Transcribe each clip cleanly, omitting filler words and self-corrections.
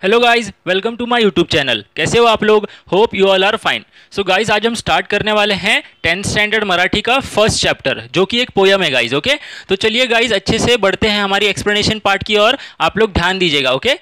Hello guys, welcome to my YouTube channel. कैसे हो आप लोग? Hope you all are fine. So guys, आज हम स्टार्ट करने वाले हैं 10th स्टैंडर्ड मराठी का फर्स्ट चैप्टर, जो कि एक पोयम है गाइज। ओके, तो चलिए गाइज अच्छे से बढ़ते हैं हमारी एक्सप्लेनेशन पार्ट की ओर। आप लोग ध्यान दीजिएगा। ओके,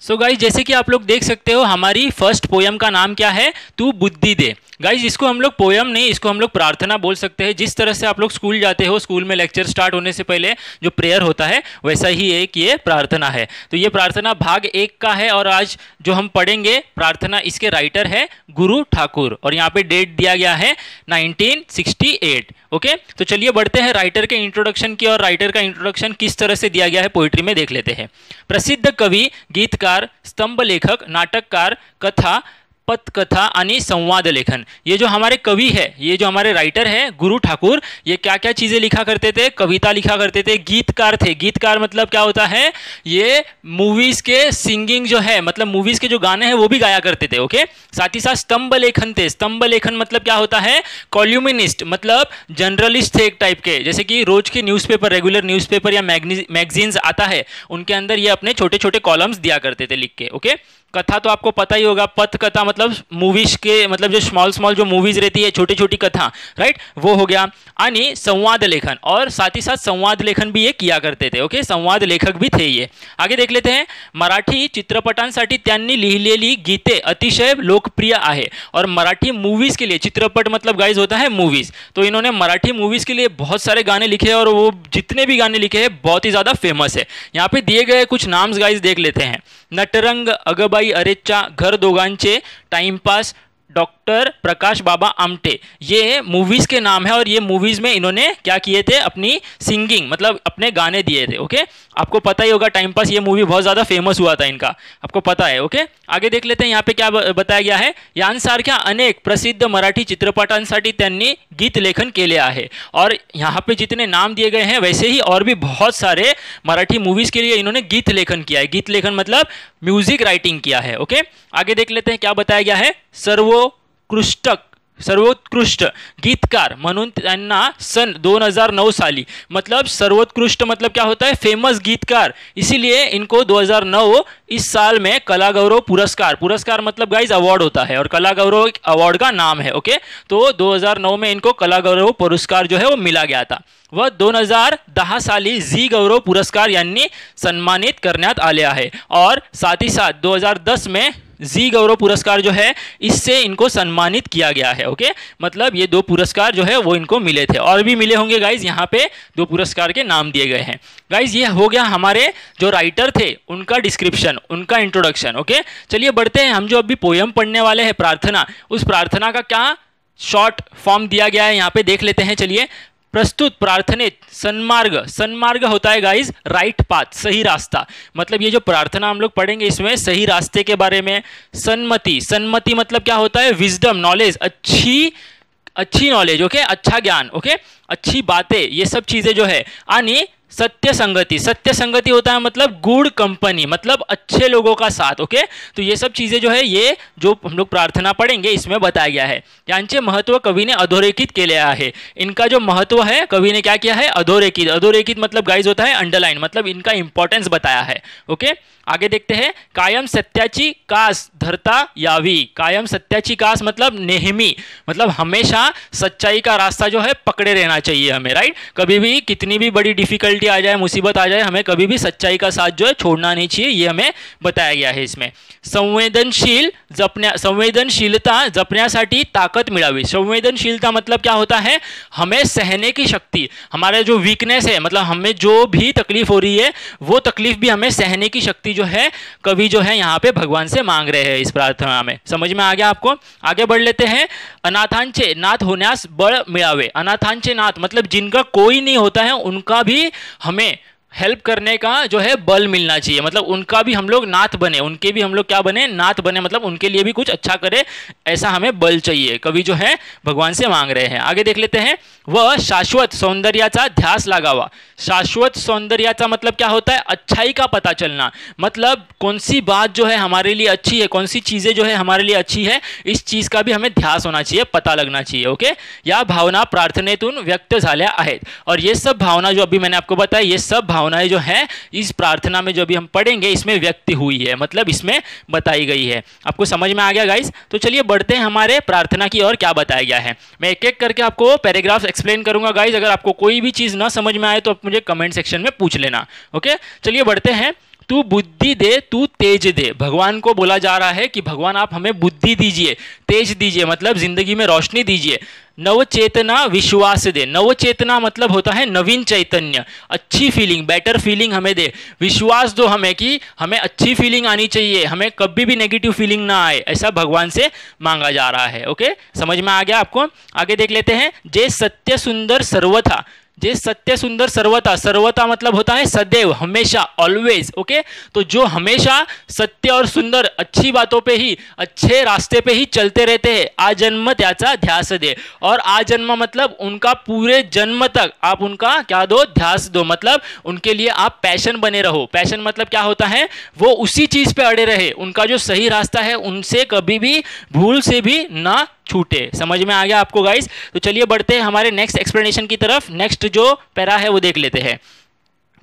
सो गाइज जैसे कि आप लोग देख सकते हो, हमारी फर्स्ट पोयम का नाम क्या है? तू बुद्धि दे। गाइज इसको हम लोग पोयम नहीं, इसको हम लोग प्रार्थना बोल सकते हैं। जिस तरह से आप लोग स्कूल जाते हो, स्कूल में लेक्चर स्टार्ट होने से पहले जो प्रेयर होता है, वैसा ही एक ये प्रार्थना है। तो ये प्रार्थना भाग 1 का है, और आज जो हम पढ़ेंगे प्रार्थना, इसके राइटर है गुरु ठाकुर, और यहाँ पे डेट दिया गया है 1968। ओके, तो चलिए बढ़ते हैं राइटर के इंट्रोडक्शन की, और राइटर का इंट्रोडक्शन किस तरह से दिया गया है पोइट्री में देख लेते हैं। प्रसिद्ध कवि, गीतकार, स्तंभ लेखक, नाटककार, कथा, पथकथा आणि संवाद लेखन। ये जो हमारे कवि है, ये जो हमारे राइटर है गुरु ठाकुर, ये क्या क्या चीज़ें लिखा करते थे? कविता लिखा करते थे, गीतकार थे। गीतकार मतलब क्या होता है? ये मूवीज़ के सिंगिंग जो है, मतलब मूवीज़ के जो गाने हैं वो भी गाया करते थे। ओके, साथ ही साथ स्तंभ लेखन थे। स्तंभ लेखन मतलब क्या होता है? कॉल्यूमिनिस्ट, मतलब जर्नलिस्ट थे एक टाइप के। जैसे कि रोज के न्यूज़पेपर, रेगुलर न्यूज़पेपर या मैगजीन्स आता है, उनके अंदर ये अपने छोटे छोटे कॉलम्स दिया करते थे लिख के। ओके, कथा तो आपको पता ही होगा। पथ कथा मतलब मूवीज के, मतलब जो स्मॉल स्मॉल जो मूवीज रहती है, छोटी छोटी कथा, राइट, वो हो गया। आणि संवाद लेखन, और साथ ही साथ संवाद लेखन भी ये किया करते थे। ओके, संवाद लेखक भी थे ये। आगे देख लेते हैं। मराठी चित्रपटांसाठी त्यांनी लिहिलेली गीते अतिशय लोकप्रिय आहे, और मराठी मूवीज के लिए, चित्रपट मतलब गाइज होता है मूवीज, तो इन्होंने मराठी मूवीज के लिए बहुत सारे गाने लिखे हैं, और वो जितने भी गाने लिखे हैं बहुत ही ज़्यादा फेमस है। यहाँ पे दिए गए कुछ नाम्स गाइज देख लेते हैं। नटरंग, अगबाई अरेच्चा, घर दोघांचे, टाइमपास, डॉक्टर प्रकाश बाबा आमटे, ये मूवीज़ के नाम है। और ये मूवीज़ में इन्होंने क्या किए थे? अपनी सिंगिंग, मतलब अपने गाने दिए थे। ओके, आपको पता ही होगा टाइम पास, ये मूवी बहुत ज़्यादा फेमस हुआ था इनका, आपको पता है। ओके, आगे देख लेते हैं। यहाँ पे क्या बताया गया है? यांसारख्या अनेक प्रसिद्ध मराठी चित्रपटांसाठी त्यांनी गीत लेखन केले आहे। और यहाँ पे जितने नाम दिए गए हैं, वैसे ही और भी बहुत सारे मराठी मूवीज़ के लिए इन्होंने गीत लेखन किया है। गीत लेखन मतलब म्यूजिक राइटिंग किया है। ओके, आगे देख लेते हैं क्या बताया गया है। सर्वोत्कृष्ट गीतकार म्हणून त्यांना सन 2009 साली, मतलब सर्वोत्कृष्ट मतलब क्या होता है? फेमस गीतकार, इसीलिए इनको 2009 इस साल में कला गौरव पुरस्कार, पुरस्कार मतलब गाइज अवार्ड होता है, और कला गौरव अवार्ड का नाम है। ओके, तो 2009 में इनको कला गौरव पुरस्कार जो है वो मिला गया था। व 2010 साली झी गौरव पुरस्कार यांनी सन्मानित करण्यात आले आहे, और साथ ही साथ 2010 में जी गौरव पुरस्कार जो है, इससे इनको सम्मानित किया गया है। ओके, मतलब ये 2 पुरस्कार जो है वो इनको मिले थे, और भी मिले होंगे गाइज। यहाँ पे 2 पुरस्कार के नाम दिए गए हैं। गाइज ये हो गया हमारे जो राइटर थे उनका डिस्क्रिप्शन, उनका इंट्रोडक्शन। ओके, चलिए बढ़ते हैं। हम जो अभी पोयम पढ़ने वाले हैं प्रार्थना, उस प्रार्थना का क्या शॉर्ट फॉर्म दिया गया है यहाँ पे देख लेते हैं। चलिए, प्रस्तुत प्रार्थनेत सन्मार्ग, सन्मार्ग होता है गाइज राइट पाथ, सही रास्ता। मतलब ये जो प्रार्थना हम लोग पढ़ेंगे, इसमें सही रास्ते के बारे में। सन्मति, सन्मति मतलब क्या होता है? विजडम, नॉलेज, अच्छी नॉलेज। ओके, अच्छा ज्ञान। ओके, अच्छी बातें, ये सब चीज़ें जो है। आणि सत्य संगति, सत्य संगति होता है मतलब गुड कंपनी, मतलब अच्छे लोगों का साथ। ओके, तो ये सब चीज़ें जो है, ये जो हम लोग प्रार्थना पढ़ेंगे इसमें बताया गया है। यांचे महत्व कवीने अधोरेखित केले आहे। इनका जो महत्व है कवि ने क्या किया है? अधोरेखित। अधोरेखित मतलब गाइज होता है अंडरलाइन, मतलब इनका इंपॉर्टेंस बताया है। ओके, आगे देखते हैं। कायम सत्याची कास धरता यावी, कायम सत्याची कास मतलब नेहमी, मतलब हमेशा सच्चाई का रास्ता जो है पकड़े रहना चाहिए हमें, राइट। कभी भी कितनी भी बड़ी डिफिकल्टी आ जाए, मुसीबत आ जाए, हमें कभी भी सच्चाई का साथ जो है छोड़ना नहीं चाहिए, ये हमें बताया गया है इसमें। संवेदनशीलता जपण्यासाठी ताकद मिळावी। संवेदनशीलता मतलब क्या होता है? हमें सहने की शक्ति, हमारे जो वीकनेस है, मतलब हमें जो भी तकलीफ हो रही है, वो तकलीफ भी हमें सहने की शक्ति जो है कवि जो है यहाँ पे भगवान से मांग रहे हैं इस प्रार्थना में। समझ में आ गया आपको? आगे बढ़ लेते हैं। अनाथांचे नाथ होण्यास बळ मिळावे। अनाथांचे नाथ मतलब जिनका कोई नहीं होता है, उनका भी हमें हेल्प करने का जो है बल मिलना चाहिए, मतलब उनका भी हम लोग नाथ बने, उनके भी हम लोग क्या बने? नाथ बने, मतलब उनके लिए भी कुछ अच्छा करे, ऐसा हमें बल चाहिए, कवि जो है भगवान से मांग रहे हैं। आगे देख लेते हैं। वह शाश्वत सौंदर्याचा ध्यास लागावा। शाश्वत सौंदर्याचा मतलब क्या होता है? अच्छाई का पता चलना, मतलब कौन सी बात जो है हमारे लिए अच्छी है, कौन सी चीज़ें जो है हमारे लिए अच्छी है, इस चीज़ का भी हमें ध्यास होना चाहिए, पता लगना चाहिए। ओके, या भावना प्रार्थनेतून व्यक्त झाल्या आहेत, और ये सब भावना जो अभी मैंने आपको बताया, ये सब भावना भावनाएं जो है इस प्रार्थना में जो अभी हम पढ़ेंगे इसमें व्यक्त हुई है, मतलब इसमें बताई गई है। आपको समझ में आ गया गाइस? तो चलिए बढ़ते हैं हमारे प्रार्थना की और क्या बताया गया है। मैं एक एक करके आपको पैराग्राफ्स एक्सप्लेन करूंगा गाइस। अगर आपको कोई भी चीज़ ना समझ में आए तो आप मुझे कमेंट सेक्शन में पूछ लेना। ओके, चलिए बढ़ते हैं। तू बुद्धि दे, तू तेज दे। भगवान को बोला जा रहा है कि भगवान आप हमें बुद्धि दीजिए, तेज दीजिए, मतलब जिंदगी में रोशनी दीजिए। नवचेतना विश्वास दे। नवचेतना मतलब होता है नवीन चैतन्य, अच्छी फीलिंग, बेटर फीलिंग हमें दे। विश्वास दो हमें कि हमें अच्छी फीलिंग आनी चाहिए, हमें कभी भी नेगेटिव फीलिंग ना आए, ऐसा भगवान से मांगा जा रहा है। ओके, समझ में आ गया आपको? आगे देख लेते हैं। जे सत्य सुंदर सर्वथा। जे सत्य सुंदर सर्वथा, सर्वथा मतलब होता है सदैव, हमेशा, ऑलवेज। ओके, तो जो हमेशा सत्य और सुंदर अच्छी बातों पे ही, अच्छे रास्ते पे ही चलते रहते हैं, आजन्म त्याचा ध्यास दे। और आजन्म मतलब उनका पूरे जन्म तक आप उनका क्या दो? ध्यास दो, मतलब उनके लिए आप पैशन बने रहो। पैशन मतलब क्या होता है? वो उसी चीज पे अड़े रहे, उनका जो सही रास्ता है उनसे कभी भी भूल से भी ना छूटे। समझ में आ गया आपको गाइस? तो चलिए बढ़ते हैं हमारे नेक्स्ट एक्सप्लेनेशन की तरफ। नेक्स्ट जो पैरा है वो देख लेते हैं।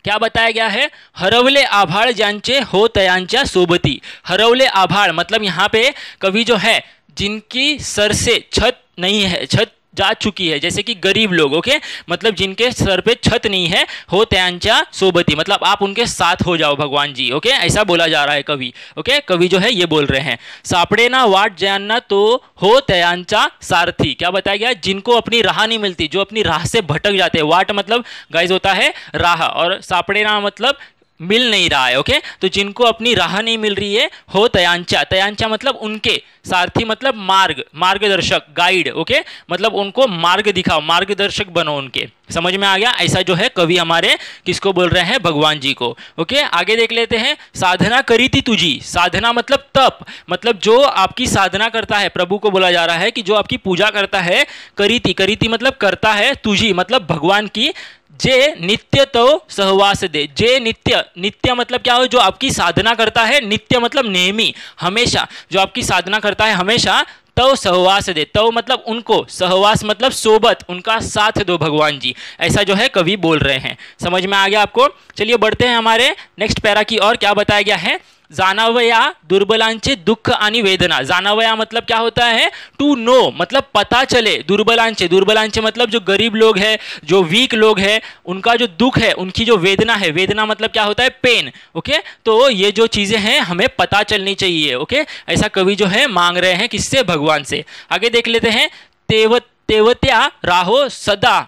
क्या बताया गया है? हरवले आभाळ ज्यांचे हो तयांच्या सोबती। हरवले आभाळ मतलब यहाँ पे कवि जो है जिनकी सर से छत नहीं है, छत जा चुकी है, जैसे कि गरीब लोग। ओके, मतलब जिनके सर पे छत नहीं है, हो त्यांच्या सोबती मतलब आप उनके साथ हो जाओ भगवान जी। ओके, ऐसा बोला जा रहा है कवि। ओके, कवि जो है ये बोल रहे हैं। सापड़े ना वाट ज्यांना तो हो त्यांचा सारथी। क्या बताया गया? जिनको अपनी राह नहीं मिलती, जो अपनी राह से भटक जाते हैं। वाट मतलब गाइस होता है राह, और सापड़े ना मतलब मिल नहीं रहा है। ओके, तो जिनको अपनी राह नहीं मिल रही है, हो तयांच्या, तयांच्या मतलब उनके, सारथी मतलब मार्ग, मार्गदर्शक, गाइड। ओके, मतलब उनको मार्ग दिखाओ, मार्गदर्शक बनो उनके। समझ में आ गया? ऐसा जो है कवि हमारे किसको बोल रहे हैं? भगवान जी को। ओके, आगे देख लेते हैं। साधना करी थी तुझी। साधना मतलब तप, मतलब जो आपकी साधना करता है, प्रभु को बोला जा रहा है कि जो आपकी पूजा करता है, करी थी मतलब करता है, तुझी मतलब भगवान की, जे नित्य तो सहवास दे। जे नित्य, नित्य मतलब क्या हो? जो आपकी साधना करता है, नित्य मतलब नेहमी, हमेशा, जो आपकी साधना करता है हमेशा, तो सहवास दे। तो मतलब उनको, सहवास मतलब सोबत, उनका साथ दो भगवान जी। ऐसा जो है कवि बोल रहे हैं। समझ में आ गया आपको? चलिए बढ़ते हैं हमारे नेक्स्ट पैरा की और। क्या बताया गया है? जानावया दुर्बलांचे दुख आणि वेदना। जानावया मतलब क्या होता है? टू नो, मतलब पता चले। दुर्बलांचे, दुर्बलांचे मतलब जो गरीब लोग हैं, जो वीक लोग हैं, उनका जो दुख है, उनकी जो वेदना है, वेदना मतलब क्या होता है? पेन। ओके, तो ये जो चीजें हैं हमें पता चलनी चाहिए। ओके, ऐसा कवि जो है मांग रहे हैं किससे? भगवान से। आगे देख लेते हैं। तेवत्या राहो सदा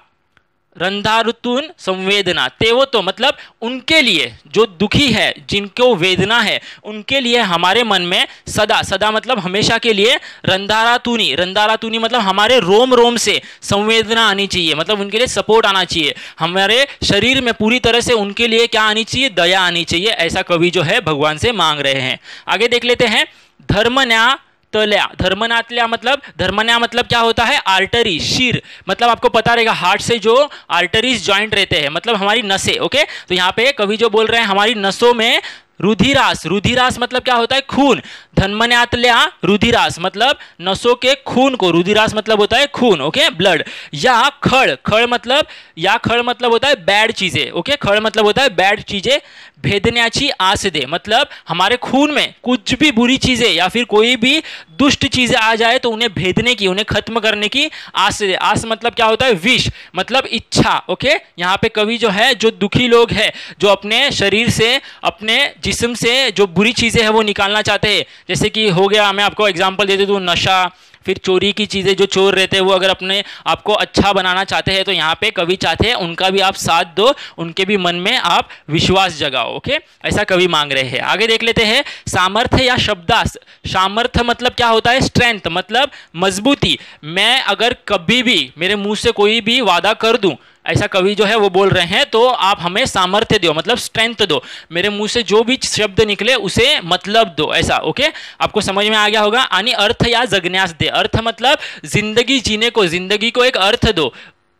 रंधारुतून संवेदना। तेवो तो मतलब उनके लिए जो दुखी है, जिनको वेदना है, उनके लिए हमारे मन में सदा, सदा मतलब हमेशा के लिए, रंधारातूनी, रंधारातूनी मतलब हमारे रोम रोम से संवेदना आनी चाहिए, मतलब उनके लिए सपोर्ट आना चाहिए, हमारे शरीर में पूरी तरह से उनके लिए क्या आनी चाहिए? दया आनी चाहिए। ऐसा कवि जो है भगवान से मांग रहे हैं। आगे देख लेते हैं। धर्मन्या तल्या, धर्मनातल्या मतलब, धर्मन्या मतलब क्या होता है? आर्टरी, शीर, मतलब आपको पता रहेगा हार्ट से जो आर्टरीज जॉइंट रहते हैं, मतलब हमारी नसें। ओके, तो यहाँ पे कवि जो बोल रहे हैं हमारी नसों में रुधिरास, रुधिरास मतलब क्या होता है? खून। धन्मन्यातल्या रुधिरास मतलब नसों के खून को, रुधिरास मतलब होता है खून। Okay, blood. या खड़, खड़ मतलब, या खड़ मतलब होता है बैड चीजें। ओके, खड़ मतलब होता है बैड चीजें। भेदण्याची आस दे मतलब हमारे खून में कुछ भी बुरी चीजें या फिर कोई भी दुष्ट चीजें आ जाए तो उन्हें भेदने की, उन्हें खत्म करने की आस दे। आस मतलब क्या होता है? विश, मतलब इच्छा। ओके, यहाँ पे कवि जो है, जो दुखी लोग हैं, जो अपने शरीर से, अपने जिस्म से जो बुरी चीजें हैं वो निकालना चाहते हैं, जैसे कि हो गया, मैं आपको एग्जांपल दे दूं, नशा, फिर चोरी की चीज़ें, जो चोर रहते हैं वो अगर अपने आपको अच्छा बनाना चाहते हैं तो यहाँ पे कवि चाहते हैं उनका भी आप साथ दो, उनके भी मन में आप विश्वास जगाओ। ओके, ऐसा कवि मांग रहे हैं। आगे देख लेते हैं। सामर्थ्य या शब्दास। सामर्थ्य मतलब क्या होता है? स्ट्रेंथ, मतलब मजबूती। मैं अगर कभी भी मेरे मुंह से कोई भी वादा कर दूं, ऐसा कवि जो है वो बोल रहे हैं, तो आप हमें सामर्थ्य दो, मतलब स्ट्रेंथ दो, मेरे मुंह से जो भी शब्द निकले उसे मतलब दो, ऐसा। ओके, आपको समझ में आ गया होगा। आणि अर्थ या जगण्यास दे। अर्थ मतलब जिंदगी जीने को, जिंदगी को एक अर्थ दो।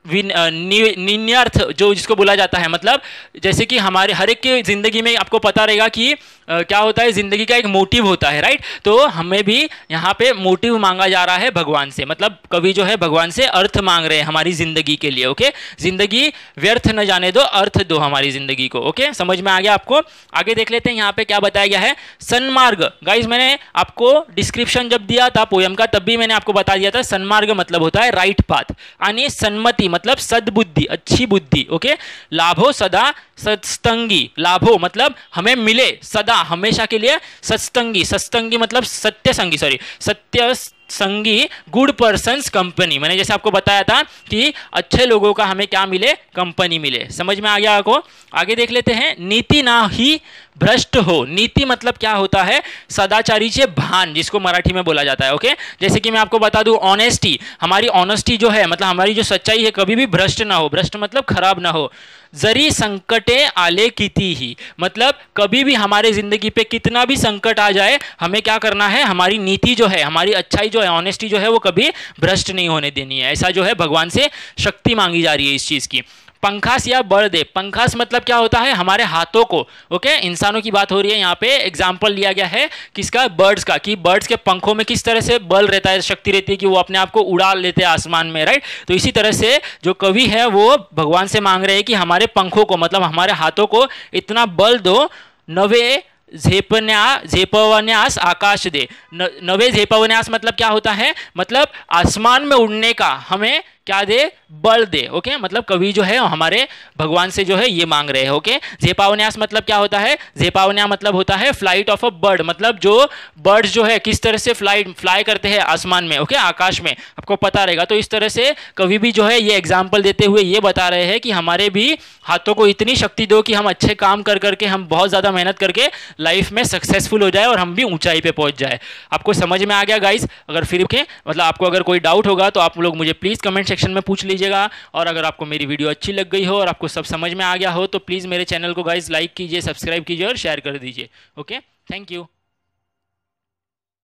निन्यार्थ जो जिसको बोला जाता है, मतलब जैसे कि हमारे हर एक की जिंदगी में आपको पता रहेगा कि क्या होता है, जिंदगी का एक मोटिव होता है, राइट। तो हमें भी यहाँ पे मोटिव मांगा जा रहा है भगवान से, मतलब कवि जो है भगवान से अर्थ मांग रहे हैं हमारी जिंदगी के लिए। ओके, जिंदगी व्यर्थ न जाने दो, अर्थ दो हमारी जिंदगी को। ओके, समझ में आ गया आपको। आगे देख लेते हैं यहाँ पे क्या बताया गया है। सन्मार्ग, गाइज मैंने आपको डिस्क्रिप्शन जब दिया था पोयम का तब भी मैंने आपको बता दिया था, सन्मार्ग मतलब होता है राइट पाथ, यानी सन्मति मतलब सद्बुद्धि, अच्छी बुद्धि। ओके, लाभो सदा सत्संगी, लाभो मतलब हमें मिले सदा हमेशा के लिए, सत्संगी, सत्संगी मतलब सत्य संगी, सॉरी सत्य संगी, गुड पर्सन्स कंपनी। मैंने जैसे आपको बताया था कि अच्छे लोगों का हमें क्या मिले, कंपनी मिले। समझ में आ गया आपको। आगे देख लेते हैं। नीति ना ही भ्रष्ट हो, नीति मतलब क्या होता है, सदाचारीचे भान, जिसको मराठी में बोला जाता है। ओके, जैसे कि मैं आपको बता दूं, ऑनेस्टी, हमारी ऑनेस्टी जो है, मतलब हमारी जो सच्चाई है कभी भी भ्रष्ट ना हो, भ्रष्ट मतलब खराब ना हो। जरी संकटे आले किती ही, मतलब कभी भी हमारे जिंदगी पे कितना भी संकट आ जाए, हमें क्या करना है, हमारी नीति जो है, हमारी अच्छाई जो है, ऑनेस्टी जो है, वो कभी भ्रष्ट नहीं होने देनी है। ऐसा जो है भगवान से शक्ति मांगी जा रही है इस चीज की। पंखास या बल दे, पंखास मतलब क्या होता है, हमारे हाथों को। ओके, इंसानों की बात हो रही है यहाँ पे, एग्जाम्पल लिया गया है किसका, बर्ड्स का, कि बर्ड्स के पंखों में किस तरह से बल रहता है, शक्ति रहती है कि वो अपने आप को उड़ा लेते हैं आसमान में, राइट। तो इसी तरह से जो कवि है वो भगवान से मांग रहे हैं कि हमारे पंखों को, मतलब हमारे हाथों को इतना बल दो, नवे झेपवन्यास आकाश दे। नवे झेपवन्यास मतलब क्या होता है, मतलब आसमान में उड़ने का हमें क्या दे, बल दे। ओके, मतलब कवि जो है हमारे भगवान से जो है ये मांग रहे हैं। ओके, झेपावन्यास मतलब क्या होता है, झेपावन्या मतलब होता है फ्लाइट ऑफ अ बर्ड, मतलब जो बर्ड्स जो है किस तरह से फ्लाई करते हैं आसमान में, ओके, आकाश में, आपको पता रहेगा। तो इस तरह से कवि भी जो है ये एग्जाम्पल देते हुए ये बता रहे हैं कि हमारे भी हाथों को इतनी शक्ति दो कि हम अच्छे काम कर करके, हम बहुत ज़्यादा मेहनत करके लाइफ में सक्सेसफुल हो जाए और हम भी ऊंचाई पे पहुंच जाए। आपको समझ में आ गया गाइस। अगर फिर के मतलब आपको अगर कोई डाउट होगा तो आप लोग मुझे प्लीज़ कमेंट सेक्शन में पूछ लीजिएगा। और अगर आपको मेरी वीडियो अच्छी लग गई हो और आपको सब समझ में आ गया हो तो प्लीज़ मेरे चैनल को गाइस लाइक कीजिए, सब्सक्राइब कीजिए और शेयर कर दीजिए। Okay, thank you.